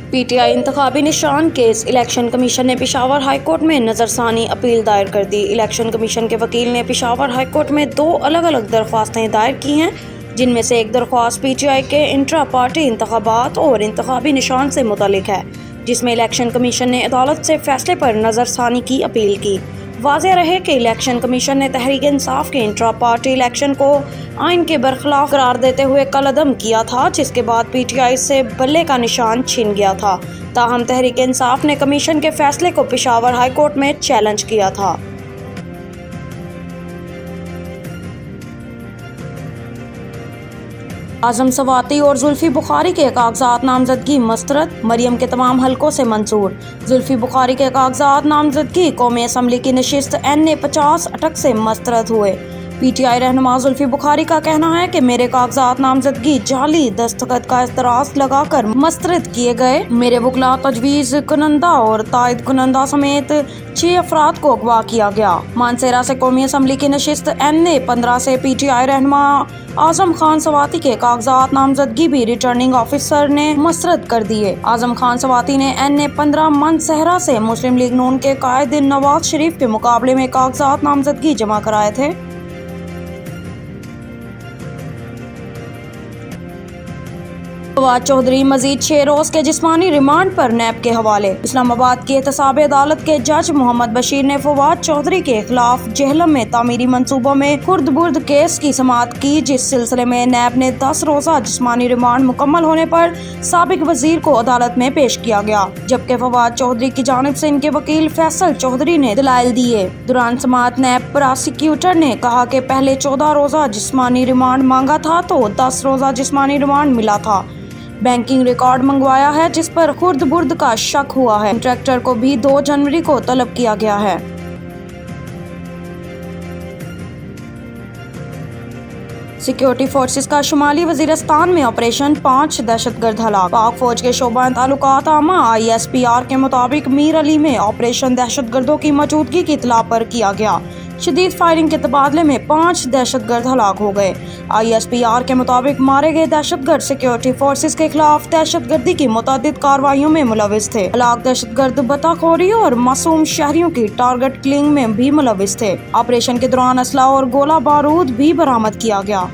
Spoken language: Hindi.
पीटीआई इंतखाबी निशान केस। इलेक्शन कमीशन ने पेशावर हाई कोर्ट में नज़रसानी अपील दायर कर दी। इलेक्शन कमीशन के वकील ने पेशावर हाई कोर्ट में 2 अलग अलग दरख्वास्तें दायर की हैं, जिनमें से एक दरख्वास्त पीटीआई के इंट्रा पार्टी इंतखाबात और इंतखाबी निशान से मुतल्लिक है, जिसमें इलेक्शन कमीशन ने अदालत से फैसले पर नज़रसानी की अपील की। वाज़ेह रहे कि इलेक्शन कमीशन ने तहरीक इंसाफ के इंट्रा पार्टी इलेक्शन को आइन के बरखिलाफ करार देते हुए कलअदम किया था, जिसके बाद पीटीआई से बल्ले का निशान छिन गया था। ताहम तहरीक इंसाफ ने कमीशन के फैसले को पेशावर हाई कोर्ट में चैलेंज किया था। आजम सवाती और जुल्फी बुखारी के कागजात नामजदगी मस्तरद। मरियम के तमाम हलकों से मंजूर। जुल्फी बुखारी के कागजात नामजदगी कौमी असम्बली की नशिस्त NA 50 अटक से मस्तरद हुए। पीटीआई रहनुमा जुल्फी बुखारी का कहना है कि मेरे कागजात नामजदगी जाली दस्तखत का एतराज लगाकर मस्तरद किए गए। मेरे वकला, तजवीज़ कुनंदा और तायद कुनंदा समेत 6 अफराद को अगवा किया गया। मानसेरा से कौमी असम्बली की नशिस्त NA 15 से पीटीआई रहनुमा आजम खान सवाती के कागजात नामजदगी भी रिटर्निंग ऑफिसर ने मस्तरद कर दिए। आजम खान सवाती ने NA 15 मंदसहरा से मुस्लिम लीग नून के कायद नवाज शरीफ के मुकाबले में कागजात नामजदगी जमा कराए थे। फवाद चौधरी मजीद 6 रोज के जिस्मानी रिमांड पर नैब के हवाले। इस्लामाबाद की एहतसाब अदालत के जज मोहम्मद बशीर ने फवाद चौधरी के खिलाफ जेहलम में तामीरी मंसूबों में खुर्द बुर्द केस की समाअत की, जिस सिलसिले में नैब ने 10 रोजा जिस्मानी रिमांड मुकम्मल होने पर साबिक वजीर को अदालत में पेश किया गया, जबकि फवाद चौधरी की जानिब से इनके वकील फैसल चौधरी ने दलाइल दिए। दौरान समाअत नैब प्रोसिक्यूटर ने कहा कि पहले 14 रोजा जिस्मानी रिमांड मांगा था तो 10 रोजा जिस्मानी रिमांड मिला था। बैंकिंग रिकॉर्ड मंगवाया है जिस पर खुर्द बुर्द का शक हुआ है। कंट्रैक्टर को भी 2 जनवरी को तलब किया गया है। सिक्योरिटी फोर्सेस का शुमाली वजीरिस्तान में ऑपरेशन 5 दहशतगर्द हलाक। पाक फौज के शोबा ताल्लुकात आमा ISPR के मुताबिक मीर अली में ऑपरेशन दहशतगर्दों की मौजूदगी की इत्तला पर किया गया। शदीद फायरिंग के तबादले में 5 दहशतगर्द हलाक हो गए। ISPR के मुताबिक मारे गए दहशतगर्द सिक्योरिटी फोर्सेस के खिलाफ दहशतगर्दी की मुतअद्दिद कार्रवाइयों में मुलविस थे। हलाक दहशतगर्द बताखोरी और मासूम शहरियों की टारगेट किलिंग में भी मुलविस थे। ऑपरेशन के दौरान असला और गोला बारूद भी बरामद किया गया।